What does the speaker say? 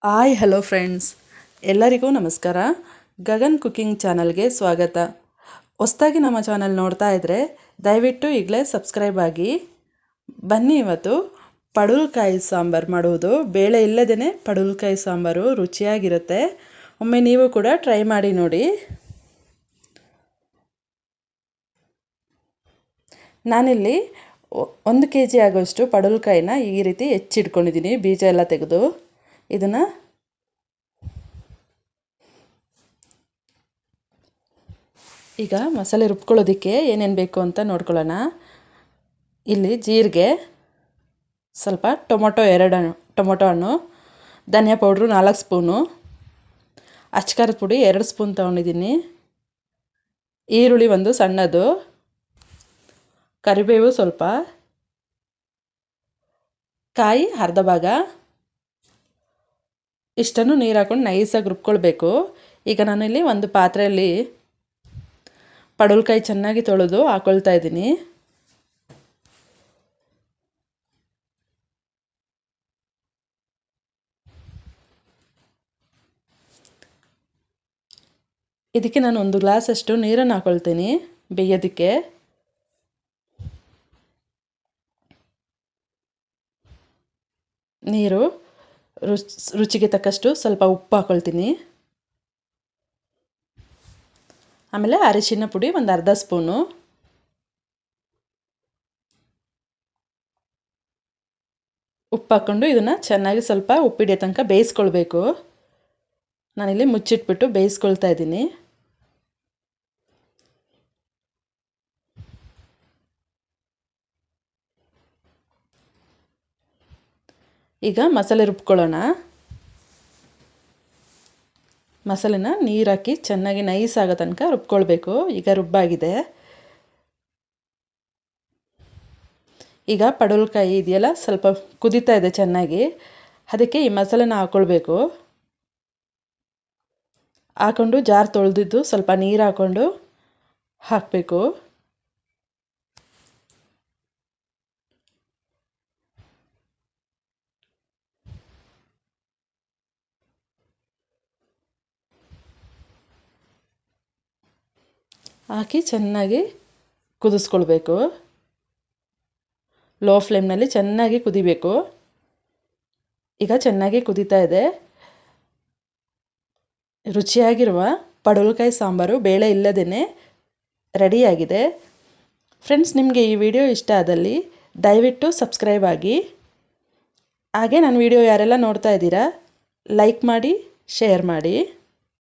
Hi hello friends, ಎಲ್ಲರಿಗೂ ನಮಸ್ಕಾರ. Gagan cooking ಚಾನಲ್ಗೆ ಸ್ವಾಗತ. ಹೊಸದಾಗಿ ನಮ್ಮ ಚಾನಲ್ ನೋಡ್ತಾ ಇದ್ದರೆ ದಯವಿಟ್ಟು ಈಗಲೇ ಸಬ್ಸ್ಕ್ರೈಬ್ ಆಗಿ. ಬನ್ನಿ, ಇವತ್ತು ಪಡವಲಕಾಯಿ ಸಾಂಬಾರು ಮಾಡುವುದು. ಬೇಳೆ ಇಲ್ಲದೇ ಪಡವಲಕಾಯಿ ಸಾಂಬಾರು ರುಚಿಯಾಗಿರುತ್ತೆ. ಒಮ್ಮೆ ನೀವು ಕೂಡ ಟ್ರೈ ಮಾಡಿ ನೋಡಿ. ನಾನಿಲ್ಲಿ 1 kg ಆಗೋಷ್ಟು ಪಡವಲಕಾಯಿನ ಈ ರೀತಿ ಹೆಚ್ಚಿಟ್ಕೊಂಡಿದ್ದೀನಿ, ಬೀಜ ಎಲ್ಲ ತೆಗೆದು. ಇದನ್ನು ಈಗ ಮಸಾಲೆ ರುಬ್ಕೊಳ್ಳೋದಕ್ಕೆ ಏನೇನು ಬೇಕು ಅಂತ ನೋಡ್ಕೊಳ್ಳೋಣ. ಇಲ್ಲಿ ಜೀರಿಗೆ, ಸ್ವಲ್ಪ ಟೊಮೊಟೊ ಹಣ್ಣು, ಧನಿಯಾ ಪೌಡ್ರು 4 ಸ್ಪೂನು, ಅಚ್ಕಾರದ ಪುಡಿ 2 ಸ್ಪೂನ್ ತೊಗೊಂಡಿದ್ದೀನಿ, ಈರುಳ್ಳಿ 1 ಸಣ್ಣದು, ಕರಿಬೇವು ಸ್ವಲ್ಪ, ಕಾಯಿ ಅರ್ಧ ಭಾಗ. ಇಷ್ಟನ್ನು ನೀರು ಹಾಕೊಂಡು ನೈಸಾಗಿ ರುಬ್ಕೊಳ್ಬೇಕು. ಈಗ ನಾನಿಲ್ಲಿ ಒಂದು ಪಾತ್ರೆಯಲ್ಲಿ ಪಡವಲಕಾಯಿ ಚೆನ್ನಾಗಿ ತೊಳೆದು ಹಾಕ್ಕೊಳ್ತಾ ಇದ್ದೀನಿ. ಇದಕ್ಕೆ ನಾನು 1 ಗ್ಲಾಸಷ್ಟು ನೀರನ್ನು ಹಾಕ್ಕೊಳ್ತೀನಿ ಬೇಯೋದಕ್ಕೆ. ನೀರು ರುಚಿಗೆ ತಕ್ಕಷ್ಟು ಸ್ವಲ್ಪ ಉಪ್ಪು ಹಾಕ್ಕೊಳ್ತೀನಿ. ಆಮೇಲೆ ಅರಿಶಿನ ಪುಡಿ 1 ಅರ್ಧ ಸ್ಪೂನು, ಉಪ್ಪು ಹಾಕ್ಕೊಂಡು ಇದನ್ನು ಚೆನ್ನಾಗಿ ಸ್ವಲ್ಪ ಉಪ್ಪಿಡಿಯೋ ತನಕ ಬೇಯಿಸ್ಕೊಳ್ಬೇಕು. ನಾನಿಲ್ಲಿ ಮುಚ್ಚಿಟ್ಬಿಟ್ಟು ಬೇಯಿಸ್ಕೊಳ್ತಾ ಇದ್ದೀನಿ. ಈಗ ಮಸಾಲೆ ರುಬ್ಕೊಳ್ಳೋಣ. ಮಸಾಲೆನ ನೀರು ಹಾಕಿ ಚೆನ್ನಾಗಿ ನೈಸ್ ಆಗೋ ತನಕ ರುಬ್ಕೊಳ್ಬೇಕು. ಈಗ ರುಬ್ಬಾಗಿದೆ. ಈಗ ಪಡವಲಕಾಯಿ ಇದೆಯಲ್ಲ, ಸ್ವಲ್ಪ ಕುದೀತಾ ಇದೆ ಚೆನ್ನಾಗಿ. ಅದಕ್ಕೆ ಈ ಮಸಾಲೆನ ಹಾಕ್ಕೊಳ್ಬೇಕು. ಹಾಕ್ಕೊಂಡು ಜಾರ್ ತೊಳೆದಿದ್ದು ಸ್ವಲ್ಪ ನೀರು ಹಾಕ್ಕೊಂಡು ಹಾಕಬೇಕು. ಹಾಕಿ ಚೆನ್ನಾಗಿ ಕುದಿಸ್ಕೊಳ್ಬೇಕು. ಲೋ ಫ್ಲೇಮ್ನಲ್ಲಿ ಚೆನ್ನಾಗಿ ಕುದಿಬೇಕು. ಈಗ ಚೆನ್ನಾಗಿ ಕುದೀತಾ ಇದೆ. ರುಚಿಯಾಗಿರುವ ಪಡವಲಕಾಯಿ ಸಾಂಬಾರು ಬೇಳೆ ಇಲ್ಲದೇ ರೆಡಿಯಾಗಿದೆ. ಫ್ರೆಂಡ್ಸ್, ನಿಮಗೆ ಈ ವಿಡಿಯೋ ಇಷ್ಟ ಆದಲ್ಲಿ ದಯವಿಟ್ಟು ಸಬ್ಸ್ಕ್ರೈಬ್ ಆಗಿ. ಹಾಗೆ ನನ್ನ ವಿಡಿಯೋ ಯಾರೆಲ್ಲ ನೋಡ್ತಾ ಇದ್ದೀರಾ, ಲೈಕ್ ಮಾಡಿ, ಶೇರ್ ಮಾಡಿ.